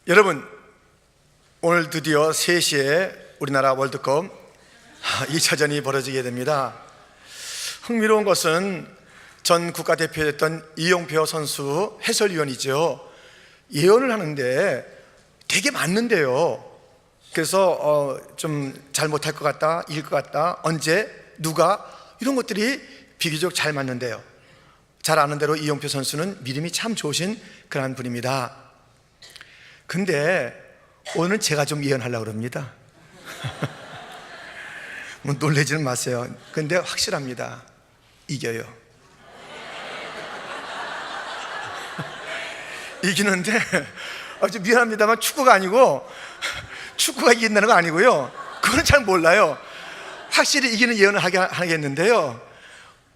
여러분, 오늘 드디어 3시에 우리나라 월드컵 2차전이 벌어지게 됩니다. 흥미로운 것은 전 국가대표였던 이용표 선수 해설위원이죠. 예언을 하는데 되게 맞는데요. 그래서 좀 잘못할 것 같다, 이길 것 같다, 언제, 누가, 이런 것들이 비교적 잘 맞는데요. 잘 아는 대로 이용표 선수는 믿음이 참 좋으신 그런 분입니다. 근데 오늘 제가 좀 예언하려고 합니다. 뭐 놀라지는 마세요. 근데 확실합니다. 이겨요. 이기는데 좀 미안합니다만 축구가 아니고, 축구가 이긴다는 거 아니고요, 그건 잘 몰라요. 확실히 이기는 예언을 하겠는데요,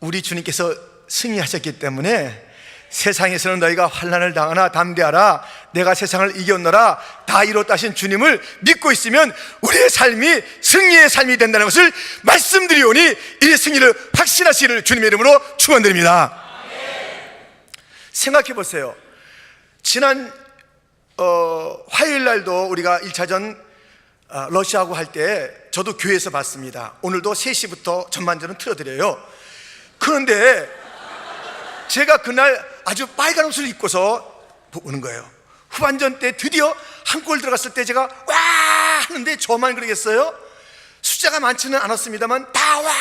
우리 주님께서 승리하셨기 때문에 세상에서는 너희가 환난을 당하나 담대하라, 내가 세상을 이겼노라, 다 이뤘다 하신 주님을 믿고 있으면 우리의 삶이 승리의 삶이 된다는 것을 말씀드리오니 이 승리를 확신하시기를 주님의 이름으로 축원드립니다. 생각해 보세요. 지난 화요일 날도 우리가 1차전 러시아하고 할 때 저도 교회에서 봤습니다. 오늘도 3시부터 전반전은 틀어드려요. 그런데 제가 그날 아주 빨간 옷을 입고서 보는 거예요. 후반전 때 드디어 한 골 들어갔을 때 제가 와 하는데 저만 그러겠어요? 숫자가 많지는 않았습니다만 다 와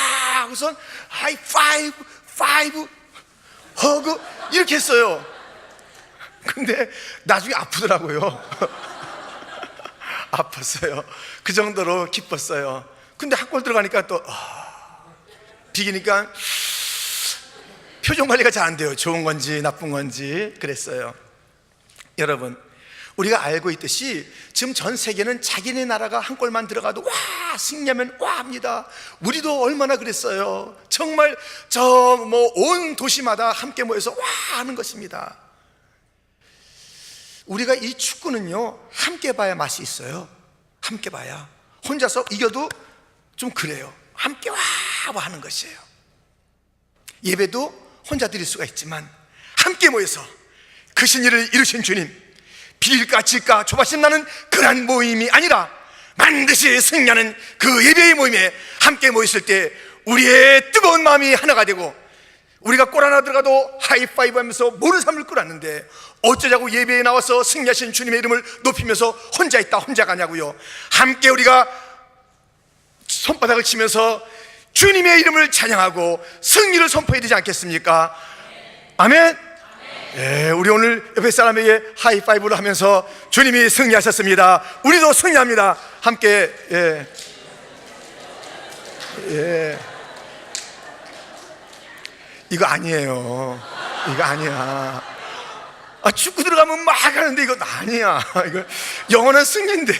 하고선 하이파이브, 파이브, 허그 이렇게 했어요. 근데 나중에 아프더라고요. 아팠어요. 그 정도로 기뻤어요. 근데 한 골 들어가니까 또 비기니까 표정 관리가 잘 안 돼요. 좋은 건지 나쁜 건지 그랬어요. 여러분, 우리가 알고 있듯이 지금 전 세계는 자기네 나라가 한 골만 들어가도 와 승리하면 와 합니다. 우리도 얼마나 그랬어요. 정말 온 도시마다 함께 모여서 와 하는 것입니다. 우리가 이 축구는요, 함께 봐야 맛이 있어요. 함께 봐야. 혼자서 이겨도 좀 그래요. 함께 와 하는 것이에요. 예배도 혼자 드릴 수가 있지만 함께 모여서 그 신일을 이루신 주님, 빌까 질까 조바심 나는 그런 모임이 아니라 반드시 승리하는 그 예배의 모임에 함께 모였을 때 우리의 뜨거운 마음이 하나가 되고, 우리가 골 하나 들어가도 하이파이브 하면서 모든 삶을 끌었는데 어쩌자고 예배에 나와서 승리하신 주님의 이름을 높이면서 혼자 있다 혼자 가냐고요. 함께 우리가 손바닥을 치면서 주님의 이름을 찬양하고 승리를 선포해야 되지 않겠습니까? 아멘. 예, 우리 오늘 옆에 사람에게 하이파이브를 하면서 주님이 승리하셨습니다, 우리도 승리합니다. 함께. 예. 이거 아니에요. 이거 아니야. 축구 들어가면 막 하는데 이거 아니야. 이거 영원한 승리인데.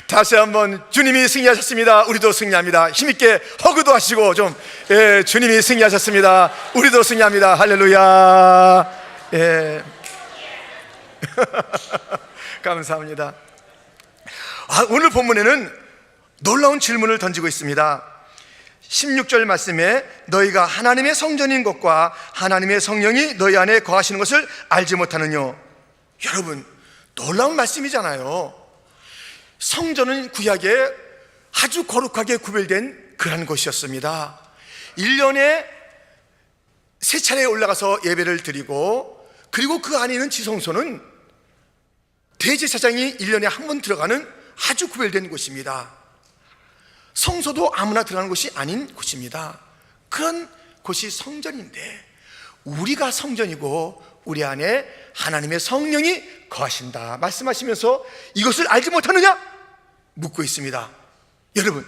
다시 한번 주님이 승리하셨습니다, 우리도 승리합니다. 힘있게 허그도 하시고 좀. 주님이 승리하셨습니다, 우리도 승리합니다. 할렐루야. 감사합니다. 오늘 본문에는 놀라운 질문을 던지고 있습니다. 16절 말씀에 너희가 하나님의 성전인 것과 하나님의 성령이 너희 안에 거하시는 것을 알지 못하느뇨. 여러분, 놀라운 말씀이잖아요. 성전은 구약에 아주 거룩하게 구별된 그런 곳이었습니다. 1년에 3차례 올라가서 예배를 드리고, 그리고 그 안에 있는 지성소는 대제사장이 1년에 한 번 들어가는 아주 구별된 곳입니다. 성소도 아무나 들어가는 곳이 아닌 곳입니다. 그런 곳이 성전인데 우리가 성전이고 우리 안에 하나님의 성령이 거하신다 말씀하시면서 이것을 알지 못하느냐 묻고 있습니다. 여러분,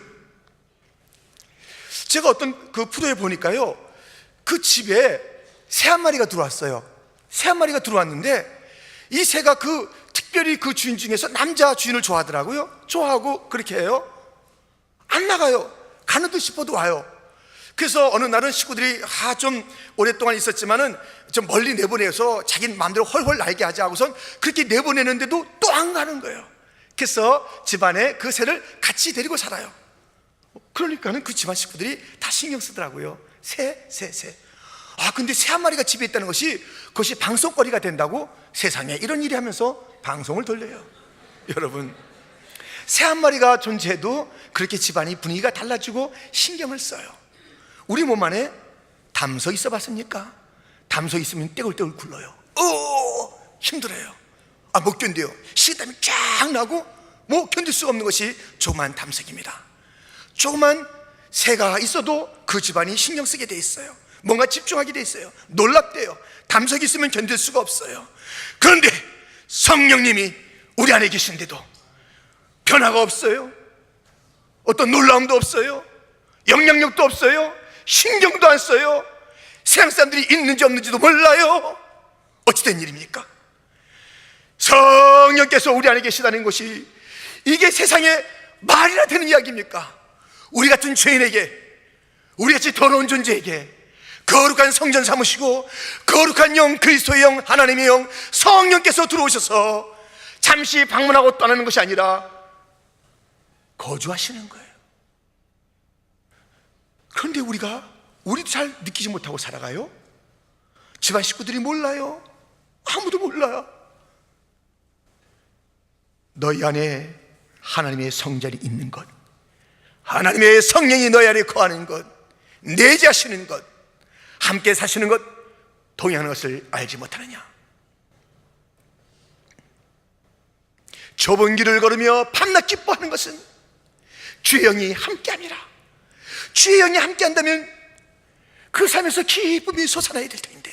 제가 어떤 그 부도에 보니까요, 그 집에 새 한 마리가 들어왔어요. 새 한 마리가 들어왔는데 이 새가 특별히 그 주인 중에서 남자 주인을 좋아하더라고요. 좋아하고 그렇게 해요. 안 나가요. 가는 듯 싶어도 와요. 그래서 어느 날은 식구들이 좀 오랫동안 있었지만은 좀 멀리 내보내서 자기 마음대로 헐헐 날게 하자 하고선 그렇게 내보내는데도 또 안 가는 거예요. 그래서 집안에 그 새를 같이 데리고 살아요. 그러니까는 그 집안 식구들이 다 신경 쓰더라고요. 새. 근데 새 한 마리가 집에 있다는 것이 그것이 방송거리가 된다고 세상에 이런 일이 하면서 방송을 돌려요. 여러분, 새 한 마리가 존재해도 그렇게 집안이 분위기가 달라지고 신경을 써요. 우리 몸 안에 담소 있어 봤습니까? 담소 있으면 떼굴떼굴 굴러요. 힘들어요. 못 견뎌요. 식은땀이 쫙 나고 견딜 수가 없는 것이 조그만 담석입니다. 조그만 새가 있어도 그 집안이 신경 쓰게 돼 있어요. 뭔가 집중하게 돼 있어요. 놀랍대요. 담석이 있으면 견딜 수가 없어요. 그런데 성령님이 우리 안에 계신데도 변화가 없어요. 어떤 놀라움도 없어요. 영향력도 없어요. 신경도 안 써요. 세상 사람들이 있는지 없는지도 몰라요. 어찌된 일입니까? 성령께서 우리 안에 계시다는 것이 이게 세상에 말이나 되는 이야기입니까? 우리 같은 죄인에게, 우리같이 더러운 존재에게 거룩한 성전 삼으시고 거룩한 영, 그리스도의 영, 하나님의 영, 성령께서 들어오셔서 잠시 방문하고 떠나는 것이 아니라 거주하시는 거예요. 그런데 우리도 잘 느끼지 못하고 살아가요. 집안 식구들이 몰라요. 아무도 몰라요. 너희 안에 하나님의 성전이 있는 것, 하나님의 성령이 너희 안에 거하는 것, 내재하시는 것, 함께 사시는 것, 동의하는 것을 알지 못하느냐? 좁은 길을 걸으며 밤낮 기뻐하는 것은 주의 영이 함께함이라. 주의 영이 함께한다면 그 삶에서 기쁨이 솟아나야 될 텐데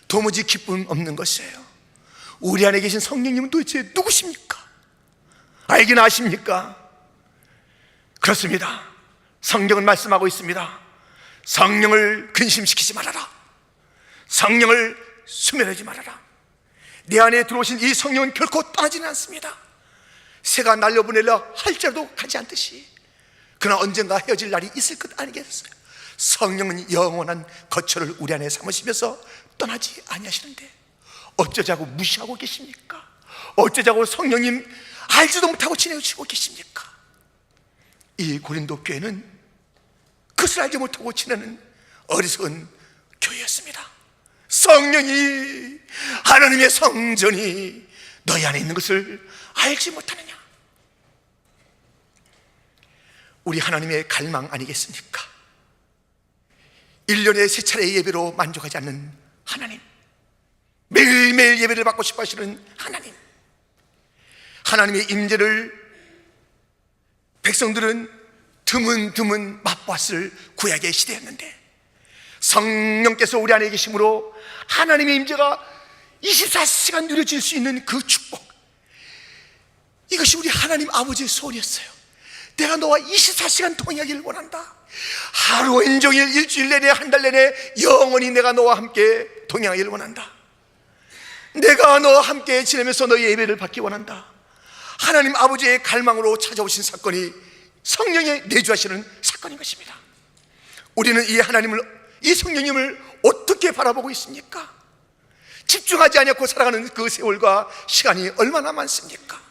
도무지 기쁨 없는 것이에요. 우리 안에 계신 성령님은 도대체 누구십니까? 알긴 아십니까? 그렇습니다. 성경은 말씀하고 있습니다. 성령을 근심시키지 말아라. 성령을 수멸하지 말아라. 내 안에 들어오신 이 성령은 결코 떠나지는 않습니다. 새가 날려보내려 할지라도 가지 않듯이 그러나 언젠가 헤어질 날이 있을 것 아니겠어요? 성령은 영원한 거처를 우리 안에 삼으시면서 떠나지 아니하시는데 어쩌자고 무시하고 계십니까? 어쩌자고 성령님 알지도 못하고 지내시고 계십니까? 이 고린도 교회는 그것을 알지 못하고 지내는 어리석은 교회였습니다. 성령이, 하나님의 성전이 너희 안에 있는 것을 알지 못하느냐? 우리 하나님의 갈망 아니겠습니까? 1년에 3차례 예배로 만족하지 않는 하나님, 매일매일 예배를 받고 싶어 하시는 하나님, 하나님의 임재를 백성들은 드문드문 맛보았을 구약의 시대였는데 성령께서 우리 안에 계심으로 하나님의 임재가 24시간 누려질 수 있는 그 축복, 이것이 우리 하나님 아버지의 소원이었어요. 내가 너와 24시간 동행하기를 원한다. 하루 온종일, 일주일 내내, 한 달 내내 영원히 내가 너와 함께 동행하기를 원한다. 내가 너와 함께 지내면서 너의 예배를 받기 원한다. 하나님 아버지의 갈망으로 찾아오신 사건이 성령의 내주하시는 사건인 것입니다. 우리는 이 하나님을, 이 성령님을 어떻게 바라보고 있습니까? 집중하지 않고 살아가는 그 세월과 시간이 얼마나 많습니까?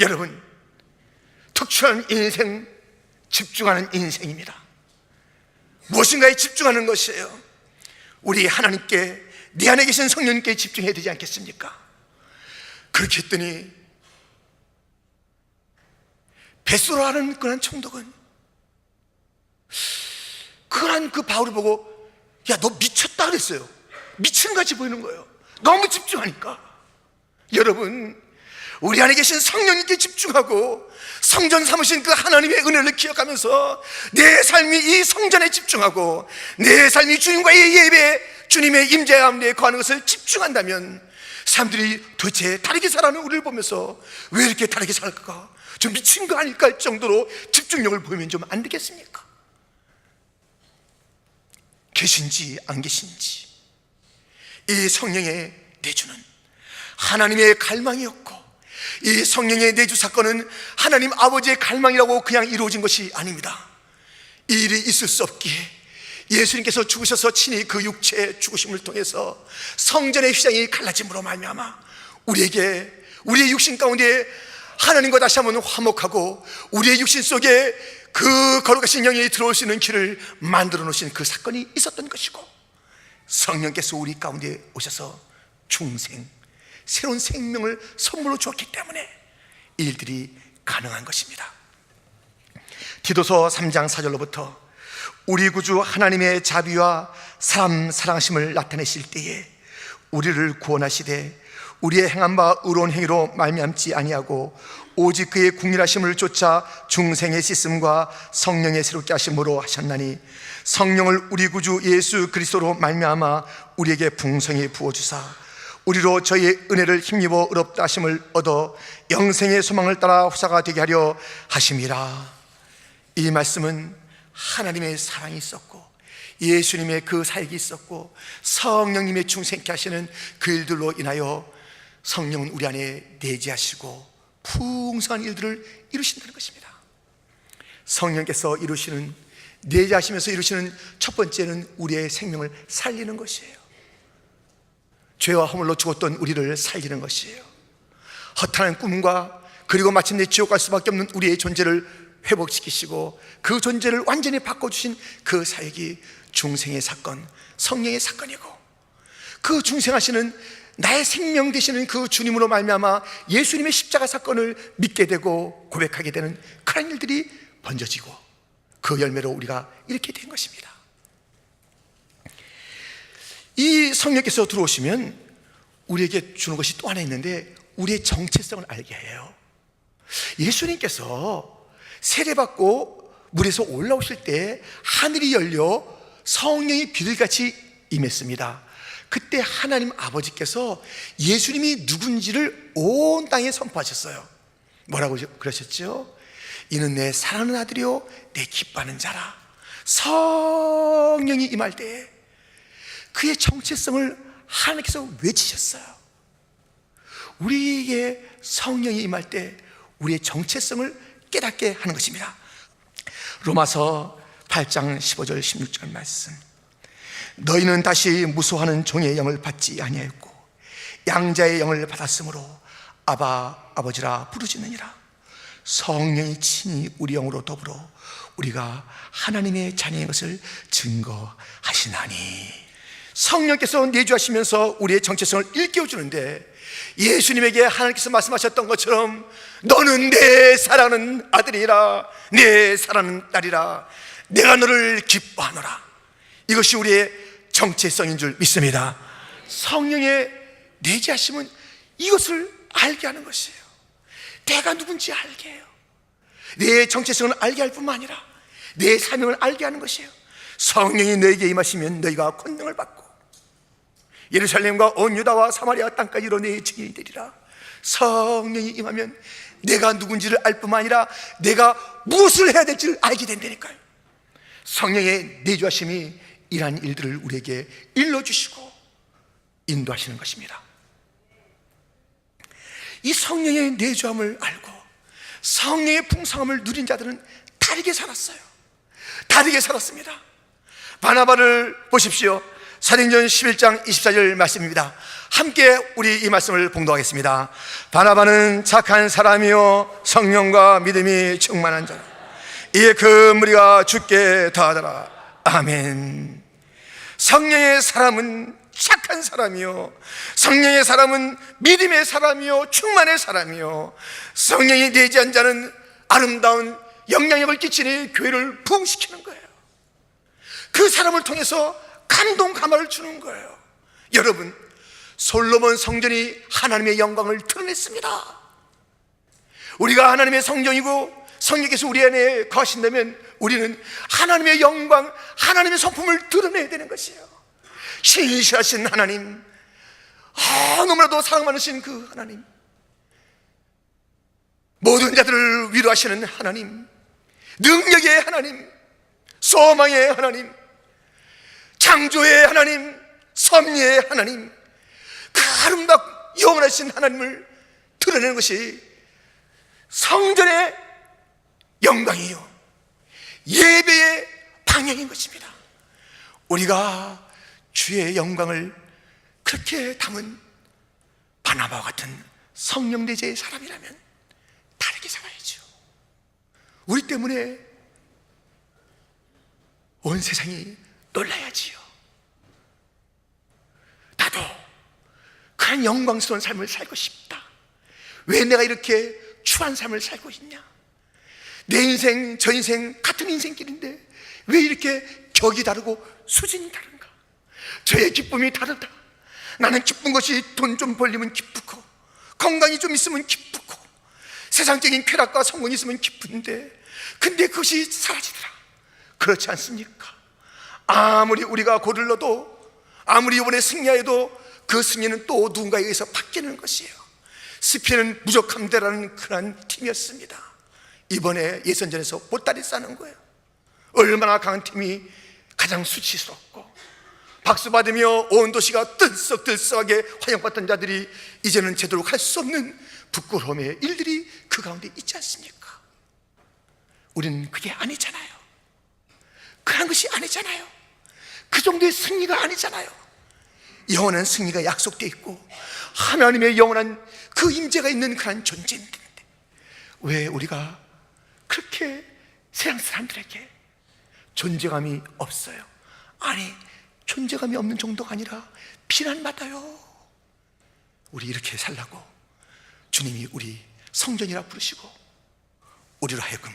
여러분, 특출한 인생, 집중하는 인생입니다. 무엇인가에 집중하는 것이에요. 우리 하나님께, 내 안에 계신 성령님께 집중해야 되지 않겠습니까? 그렇게 했더니 베스로라는 그런 총독은 그 바울을 보고 야, 너 미쳤다 그랬어요. 미친같이 보이는 거예요. 너무 집중하니까. 여러분, 우리 안에 계신 성령님께 집중하고 성전 삼으신 그 하나님의 은혜를 기억하면서 내 삶이 이 성전에 집중하고 내 삶이 주님과의 예배, 주님의 임재 가운데 거하는 것을 집중한다면 사람들이 도대체 다르게 살아가는 우리를 보면서 왜 이렇게 다르게 살까? 좀 미친 거 아닐까 할 정도로 집중력을 보이면 좀 안 되겠습니까? 계신지 안 계신지, 이 성령의 내주는 하나님의 갈망이었고 이 성령의 내주 사건은 하나님 아버지의 갈망이라고 그냥 이루어진 것이 아닙니다. 이 일이 있을 수 없기에 예수님께서 죽으셔서 친히 그 육체의 죽으심을 통해서 성전의 휘장이 갈라짐으로 말미암아 우리에게, 우리의 육신 가운데 하나님과 다시 한번 화목하고 우리의 육신 속에 그 거룩하신 영이 들어올 수 있는 길을 만들어 놓으신 그 사건이 있었던 것이고, 성령께서 우리 가운데 오셔서 중생, 새로운 생명을 선물로 주었기 때문에 이 일들이 가능한 것입니다. 디도서 3장 4절로부터 우리 구주 하나님의 자비와 사람 사랑하심을 나타내실 때에 우리를 구원하시되 우리의 행한 바 의로운 행위로 말미암지 아니하고 오직 그의 궁일하심을 쫓아 중생의 씻음과 성령의 새롭게 하심으로 하셨나니 성령을 우리 구주 예수 그리스도로 말미암아 우리에게 풍성히 부어주사 우리로 저희의 은혜를 힘입어 의롭다 하심을 얻어 영생의 소망을 따라 후사가 되게 하려 하심이라. 이 말씀은 하나님의 사랑이 있었고 예수님의 그 사역이 있었고 성령님의 중생케 하시는 그 일들로 인하여 성령은 우리 안에 내재하시고 풍성한 일들을 이루신다는 것입니다. 성령께서 이루시는, 내재하시면서 이루시는 첫 번째는 우리의 생명을 살리는 것이에요. 죄와 허물로 죽었던 우리를 살리는 것이에요. 허탄한 꿈과 그리고 마침내 지옥 갈 수밖에 없는 우리의 존재를 회복시키시고 그 존재를 완전히 바꿔주신 그 사역이 중생의 사건, 성령의 사건이고, 그 중생하시는 나의 생명 되시는 그 주님으로 말미암아 예수님의 십자가 사건을 믿게 되고 고백하게 되는 그런 일들이 번져지고 그 열매로 우리가 이렇게 된 것입니다. 이 성령께서 들어오시면 우리에게 주는 것이 또 하나 있는데 우리의 정체성을 알게 해요. 예수님께서 세례받고 물에서 올라오실 때 하늘이 열려 성령이 비둘기같이 임했습니다. 그때 하나님 아버지께서 예수님이 누군지를 온 땅에 선포하셨어요. 뭐라고 그러셨죠? 이는 내 사랑하는 아들이요 내 기뻐하는 자라. 성령이 임할 때 그의 정체성을 하나님께서 외치셨어요. 우리에게 성령이 임할 때 우리의 정체성을 깨닫게 하는 것입니다. 로마서 8장 15절 16절 말씀. 너희는 다시 무소하는 종의 영을 받지 아니하였고 양자의 영을 받았으므로 아바 아버지라 부르짖느니라. 성령이 친히 우리 영으로 더불어 우리가 하나님의 자녀인 것을 증거하시나니. 성령께서 내주하시면서 우리의 정체성을 일깨워주는데 예수님에게 하나님께서 말씀하셨던 것처럼 너는 내 사랑하는 아들이라 내 사랑하는 딸이라 내가 너를 기뻐하노라. 이것이 우리의 정체성인 줄 믿습니다. 성령의 내재하심은 이것을 알게 하는 것이에요. 내가 누군지 알게 해요. 내 정체성을 알게 할 뿐만 아니라 내 사명을 알게 하는 것이에요. 성령이 너에게 임하시면 너희가 권능을 받고 예루살렘과 온 유다와 사마리아 땅까지 이뤄 내 증인이 되리라. 성령이 임하면 내가 누군지를 알 뿐만 아니라 내가 무엇을 해야 될지를 알게 된다니까요. 성령의 내주하심이 이러한 일들을 우리에게 일러주시고 인도하시는 것입니다. 이 성령의 내주함을 알고 성령의 풍성함을 누린 자들은 다르게 살았어요. 다르게 살았습니다. 바나바를 보십시오. 사도행전 11장 24절 말씀입니다. 함께 우리 이 말씀을 봉독하겠습니다. 바나바는 착한 사람이요 성령과 믿음이 충만한 자라. 이에 그 무리가 주께 더하더라. 아멘. 성령의 사람은 착한 사람이요 성령의 사람은 믿음의 사람이요 충만의 사람이요 성령이 내재한 자는 아름다운 영향력을 끼치는 교회를 부흥시키는 거예요. 그 사람을 통해서 감동 감화를 주는 거예요. 여러분, 솔로몬 성전이 하나님의 영광을 드러냈습니다. 우리가 하나님의 성전이고 성령께서 우리 안에 거하신다면 우리는 하나님의 영광, 하나님의 성품을 드러내야 되는 것이에요. 신실하신 하나님, 너무나도 사랑 많으신 그 하나님, 모든 자들을 위로하시는 하나님, 능력의 하나님, 소망의 하나님, 창조의 하나님, 섭리의 하나님, 그 아름답고 영원하신 하나님을 드러내는 것이 성전의 영광이요 예배의 방향인 것입니다. 우리가 주의 영광을 그렇게 담은 바나바와 같은 성령 내재의 사람이라면 다르게 살아야죠. 우리 때문에 온 세상이 놀라야지요. 나도 그 그러한 영광스러운 삶을 살고 싶다. 왜 내가 이렇게 추한 삶을 살고 있냐? 내 인생, 저 인생 같은 인생길인데 왜 이렇게 격이 다르고 수준이 다른가? 저의 기쁨이 다르다. 나는 기쁜 것이 돈 좀 벌리면 기쁘고, 건강이 좀 있으면 기쁘고, 세상적인 쾌락과 성공이 있으면 기쁜데, 근데 그것이 사라지더라. 그렇지 않습니까? 아무리 우리가 고를 넣어도, 아무리 이번에 승리해도 그 승리는 또 누군가에 의해서 바뀌는 것이에요. 스피는 무적함대라는 그런 팀이었습니다. 이번에 예선전에서 보따리 싸는 거예요. 얼마나 강한 팀이 가장 수치스럽고, 박수 받으며 온 도시가 들썩들썩하게 환영받던 자들이 이제는 제대로 갈 수 없는 부끄러움의 일들이 그 가운데 있지 않습니까? 우리는 그게 아니잖아요. 그런 것이 아니잖아요. 그 정도의 승리가 아니잖아요. 영원한 승리가 약속되어 있고 하나님의 영원한 그 임재가 있는 그런 존재인데, 왜 우리가 그렇게 세상 사람들에게 존재감이 없어요? 아니, 존재감이 없는 정도가 아니라 비난받아요. 우리 이렇게 살라고 주님이 우리 성전이라 부르시고, 우리로 하여금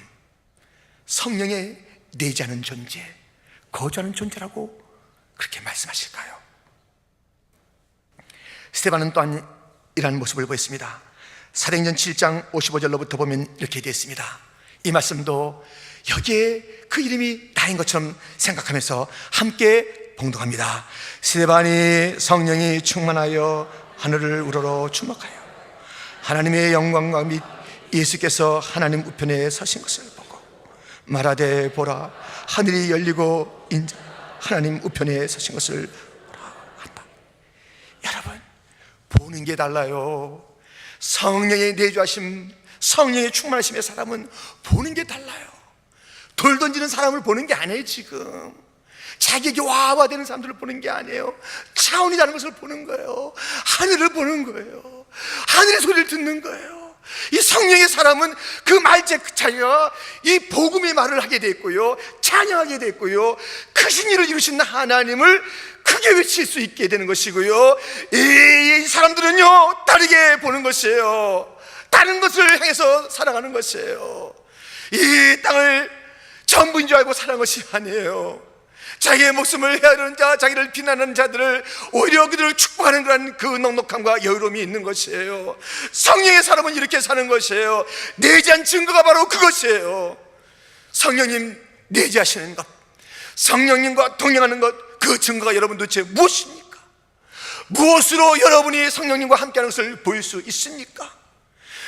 성령에 내재하는 존재, 거주하는 존재라고 그렇게 말씀하실까요? 스데반은 또한 이러한 모습을 보였습니다. 사도행전 7장 55절로부터 보면 이렇게 되어 있습니다. 이 말씀도 여기에 그 이름이 나인 것처럼 생각하면서 함께 봉독합니다. 스데반이 성령이 충만하여 하늘을 우러러 주목하여 하나님의 영광과 및 예수께서 하나님 우편에 서신 것을 보고 말하되 보라, 하늘이 열리고 인자 하나님 우편에 서신 것을 보라 한다. 여러분, 보는 게 달라요. 성령의 내주하심, 성령의 충만하심의 사람은 보는 게 달라요. 돌 던지는 사람을 보는 게 아니에요. 지금 자기에게 와와되는 사람들을 보는 게 아니에요. 차원이 다른 것을 보는 거예요. 하늘을 보는 거예요. 하늘의 소리를 듣는 거예요. 이 성령의 사람은 그 말제 자기가 이 복음의 말을 하게 됐고요, 찬양하게 됐고요, 크신 일을 이루신 하나님을 크게 외칠 수 있게 되는 것이고요, 이 사람들은요 다르게 보는 것이에요. 다른 것을 향해서 살아가는 것이에요. 이 땅을 전부인 줄 알고 살아가는 것이 아니에요. 자기의 목숨을 헤아리는 자, 자기를 비난하는 자들을 오히려 그들을 축복하는 그런 그 넉넉함과 여유로움이 있는 것이에요. 성령의 사람은 이렇게 사는 것이에요. 내재한 증거가 바로 그것이에요. 성령님 내재하시는 것, 성령님과 동행하는 것, 그 증거가 여러분 도대체 무엇입니까? 무엇으로 여러분이 성령님과 함께하는 것을 보일 수 있습니까?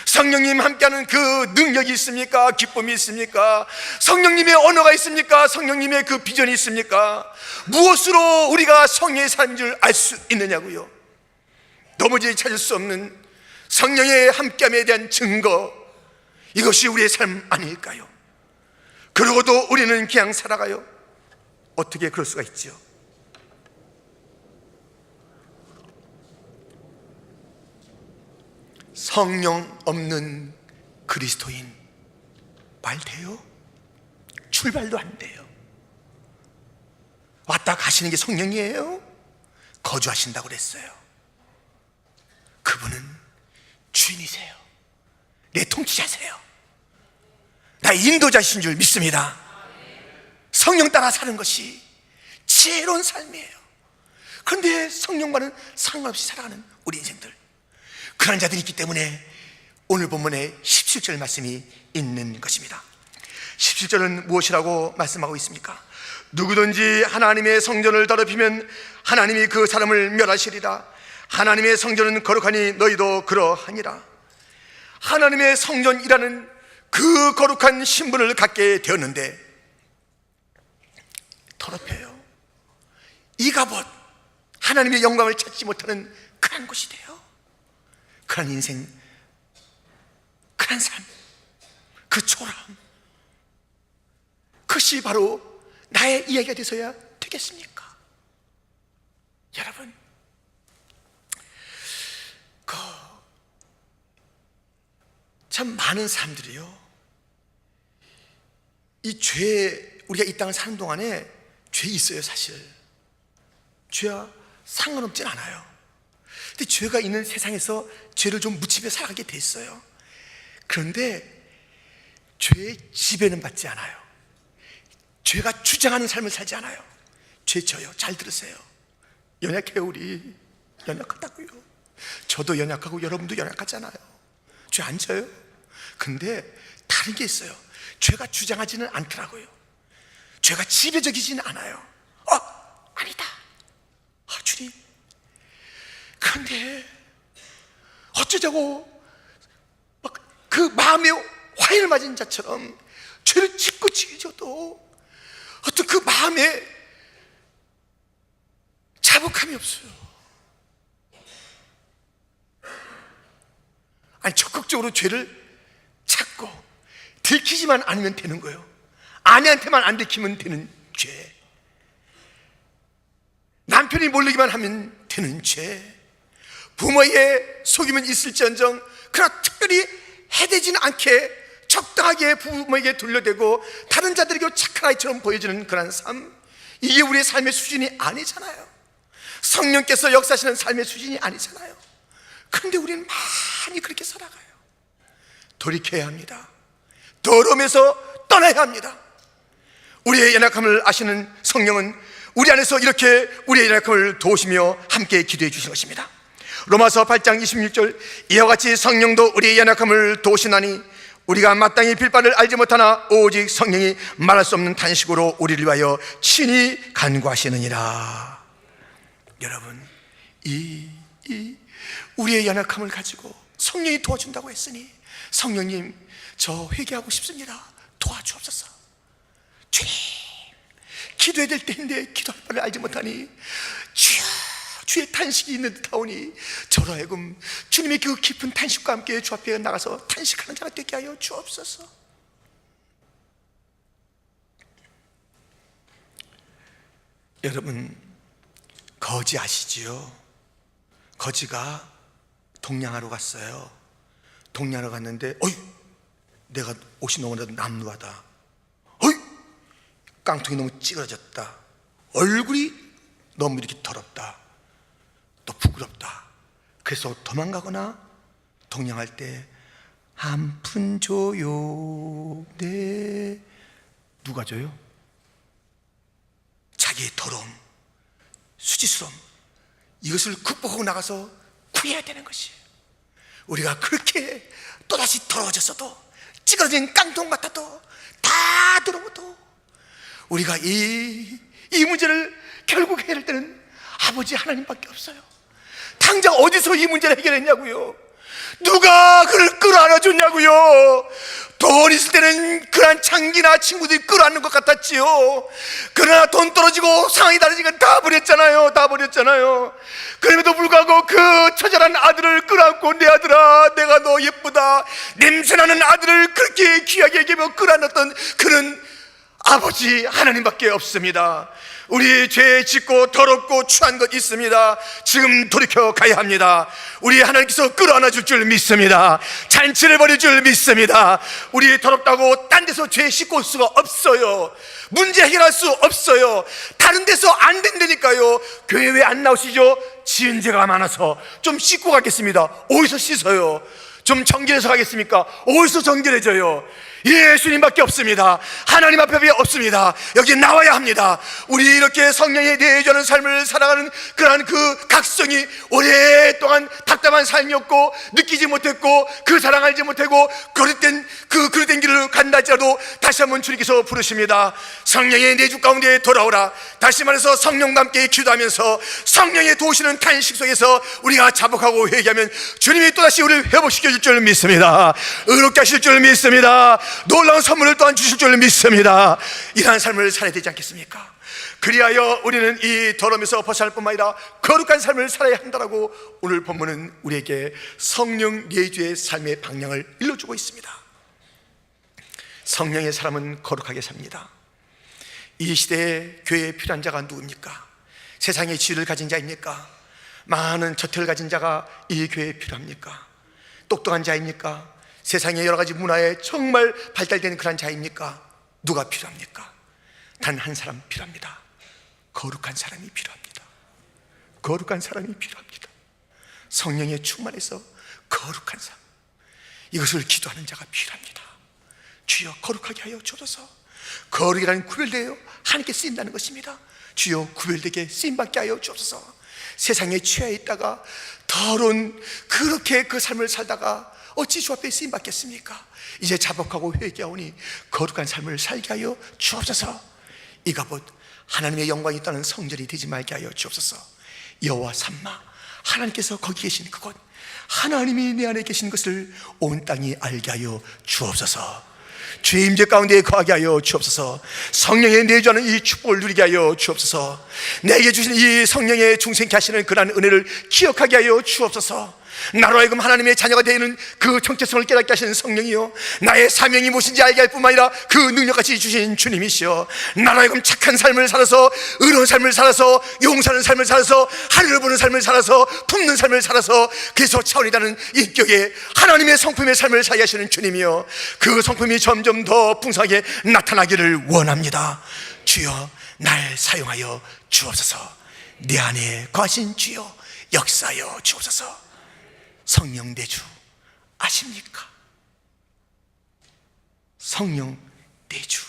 성령님 함께하는 그 능력이 있습니까? 기쁨이 있습니까? 성령님의 언어가 있습니까? 성령님의 그 비전이 있습니까? 무엇으로 우리가 성령의 삶인 줄 알 수 있느냐고요? 도무지 찾을 수 없는 성령의 함께함에 대한 증거, 이것이 우리의 삶 아닐까요? 그러고도 우리는 그냥 살아가요. 어떻게 그럴 수가 있죠? 성령 없는 그리스도인 말 돼요? 출발도 안 돼요. 왔다 가시는 게 성령이에요? 거주하신다고 그랬어요. 그분은 주인이세요. 내 통치자세요. 나의 인도자신 줄 믿습니다. 성령 따라 사는 것이 지혜로운 삶이에요. 그런데 성령과는 상관없이 살아가는 우리 인생들, 그런 자들이 있기 때문에 오늘 본문에 17절 말씀이 있는 것입니다. 17절은 무엇이라고 말씀하고 있습니까? 누구든지 하나님의 성전을 더럽히면 하나님이 그 사람을 멸하시리라. 하나님의 성전은 거룩하니 너희도 그러하니라. 하나님의 성전이라는 그 거룩한 신분을 갖게 되었는데 더럽혀요. 이가봇, 하나님의 영광을 찾지 못하는 그런 곳이 돼요. 그런 인생, 그런 삶, 그 초라함, 그것이 바로 나의 이야기가 돼서야 되겠습니까? 여러분, 참 많은 사람들이요, 이 죄, 우리가 이 땅을 사는 동안에 죄 있어요. 사실 죄와 상관없진 않아요. 근데 죄가 있는 세상에서 죄를 좀 묻히며 살아가게 됐어요. 그런데 죄의 지배는 받지 않아요. 죄가 주장하는 삶을 살지 않아요. 죄 져요. 잘 들으세요. 연약해요. 우리 연약하다고요. 저도 연약하고 여러분도 연약하잖아요. 죄 안 져요. 근데 다른 게 있어요. 죄가 주장하지는 않더라고요. 죄가 지배적이지는 않아요. 아니다. 주님. 그런데 어쩌자고 막 그 마음에 화를 맞은 자처럼 죄를 짓고 지져도 어떤 그 마음에 자복함이 없어요. 아니, 적극적으로 죄를 찾고 들키지만 않으면 되는 거예요. 아내한테만 안 들키면 되는 죄, 남편이 모르기만 하면 되는 죄, 부모의 속임은 있을지언정 그러나 특별히 해대지는 않게 적당하게 부모에게 둘러대고 다른 자들에게 착한 아이처럼 보여지는 그런 삶, 이게 우리의 삶의 수준이 아니잖아요. 성령께서 역사하시는 삶의 수준이 아니잖아요. 그런데 우리는 많이 그렇게 살아가요. 돌이켜야 합니다. 더러움에서 떠나야 합니다. 우리의 연약함을 아시는 성령은 우리 안에서 이렇게 우리의 연약함을 도우시며 함께 기도해 주신 것입니다. 로마서 8장 26절, 이와 같이 성령도 우리의 연약함을 도우시나니 우리가 마땅히 빌 바를 알지 못하나 오직 성령이 말할 수 없는 탄식으로 우리를 위하여 친히 간구하시느니라. 여러분, 우리의 연약함을 가지고 성령이 도와준다고 했으니, 성령님, 저 회개하고 싶습니다. 도와주옵소서. 주님, 기도해야 될 때인데 기도할 바를 알지 못하니 주여, 주의 탄식이 있는 듯 하오니 저로 하여금 주님의 그 깊은 탄식과 함께 주 앞에 나가서 탄식하는 자가 되게 하여 주옵소서. 여러분, 거지 아시지요? 거지가 동냥하러 갔어요. 동냥하러 갔는데 내가 옷이 너무나 남루하다. 깡통이 너무 찌그러졌다. 얼굴이 너무 이렇게 더럽다. 또 부끄럽다. 그래서 도망가거나 동냥할 때 한 푼 줘요. 네. 누가 줘요? 자기의 더러움, 수치스러움, 이것을 극복하고 나가서 구해야 되는 것이에요. 우리가 그렇게 또다시 더러워졌어도, 찌그러진 깡통 같아도, 다 더러워도 우리가 이 문제를 결국 해결할 때는 아버지 하나님밖에 없어요. 당장 어디서 이 문제를 해결했냐고요? 누가 그를 끌어안아줬냐고요? 돈 있을 때는 그런 장기나 친구들이 끌어안는 것 같았지요. 그러나 돈 떨어지고 상황이 다르니까 다 버렸잖아요. 다 버렸잖아요. 그럼에도 불구하고 그 처절한 아들을 끌어안고, 내 아들아, 내가 너 예쁘다, 냄새나는 아들을 그렇게 귀하게 여기며 끌어안았던 그는 아버지 하나님밖에 없습니다. 우리 죄 짓고 더럽고 추한 것 있습니다. 지금 돌이켜 가야 합니다. 우리 하나님께서 끌어안아 줄 줄 믿습니다. 잔치를 벌일 줄 믿습니다. 우리 더럽다고 딴 데서 죄 씻고 올 수가 없어요. 문제 해결할 수 없어요. 다른 데서 안 된다니까요. 교회 왜 안 나오시죠? 지은 죄가 많아서 좀 씻고 가겠습니다. 어디서 씻어요? 좀 정결해서 가겠습니까? 어디서 정결해져요? 예수님밖에 없습니다. 하나님 앞에 없습니다. 여기 나와야 합니다. 우리 이렇게 성령에 내주는 삶을 살아가는 그러한 그 각성이 오랫동안 답답한 삶이었고, 느끼지 못했고, 그 사랑 알지 못하고 그릇된 길을 간다 할지라도 다시 한번 주님께서 부르십니다. 성령의 내주 가운데 돌아오라. 다시 말해서 성령과 함께 기도하면서 성령의 도우시는 탄식 속에서 우리가 자복하고 회개하면 주님이 또다시 우리를 회복시켜 줄 줄 믿습니다. 의롭게 하실 줄 믿습니다. 놀라운 선물을 또한 주실 줄 믿습니다. 이러한 삶을 살아야 되지 않겠습니까? 그리하여 우리는 이 더러움에서 벗어날 뿐만 아니라 거룩한 삶을 살아야 한다라고 오늘 본문은 우리에게 성령 내주의 삶의 방향을 일러주고 있습니다. 성령의 사람은 거룩하게 삽니다. 이 시대에 교회에 필요한 자가 누굽니까? 세상의 지혜를 가진 자입니까? 많은 저태를 가진 자가 이 교회에 필요합니까? 똑똑한 자입니까? 세상의 여러 가지 문화에 정말 발달된 그런 자입니까? 누가 필요합니까? 단 한 사람 필요합니다. 거룩한 사람이 필요합니다. 거룩한 사람이 필요합니다. 성령에 충만해서 거룩한 삶, 이것을 기도하는 자가 필요합니다. 주여 거룩하게 하여 주옵소서. 거룩이라는 구별되어 하나님께 쓰인다는 것입니다. 주여 구별되게 쓰임받게 하여 주옵소서. 세상에 취해 있다가 더러운 그렇게 그 삶을 살다가 어찌 주 앞에 쓰임받겠습니까? 이제 자복하고 회개하오니 거룩한 삶을 살게 하여 주옵소서. 이가봇 하나님의 영광이 있다는 성전이 되지 말게 하여 주옵소서. 여호와 삼마, 하나님께서 거기 계신 그곳, 하나님이 내 안에 계신 것을 온 땅이 알게 하여 주옵소서. 주의 임재 가운데 거하게 하여 주옵소서. 성령의 내주하는 이 축복을 누리게 하여 주옵소서. 내게 주신 이 성령의 중생케 하시는 그러한 은혜를 기억하게 하여 주옵소서. 나로 하여금 하나님의 자녀가 되는 그 정체성을 깨닫게 하시는 성령이요, 나의 사명이 무엇인지 알게 할 뿐만 아니라 그 능력까지 주신 주님이시여, 나로 하여금 착한 삶을 살아서, 의로운 삶을 살아서, 용서하는 삶을 살아서, 하늘을 보는 삶을 살아서, 품는 삶을 살아서 그래서 차원이 다른 인격의 하나님의 성품의 삶을 살게 하시는 주님이여, 그 성품이 점점 더 풍성하게 나타나기를 원합니다. 주여 날 사용하여 주옵소서. 내 안에 거하신 주여 역사하여 주옵소서. 성령 내주 아십니까? 성령 내주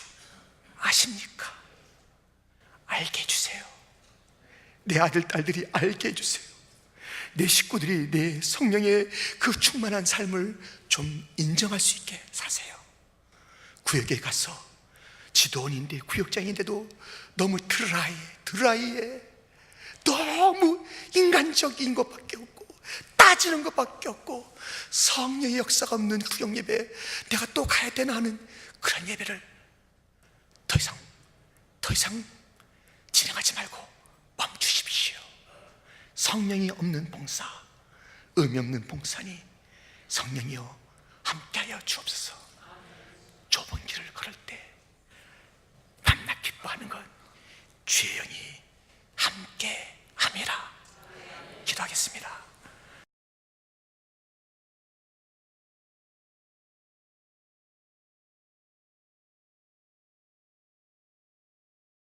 아십니까? 알게 해주세요. 내 아들 딸들이 알게 해주세요. 내 식구들이 내 성령의 그 충만한 삶을 좀 인정할 수 있게 사세요. 구역에 가서 지도원인데, 구역장인데도 너무 드라이해. 너무 인간적인 것밖에 없고 따지는 것밖에 없고 성령의 역사가 없는 구역 예배, 내가 또 가야 되나 하는 그런 예배를 더 이상 진행하지 말고 멈추십시오. 성령이 없는 봉사, 의미 없는 봉사니 성령이여 함께하여 주옵소서. 좁은 길을 걸을 때 만나 기뻐하는 것, 주의 영이 함께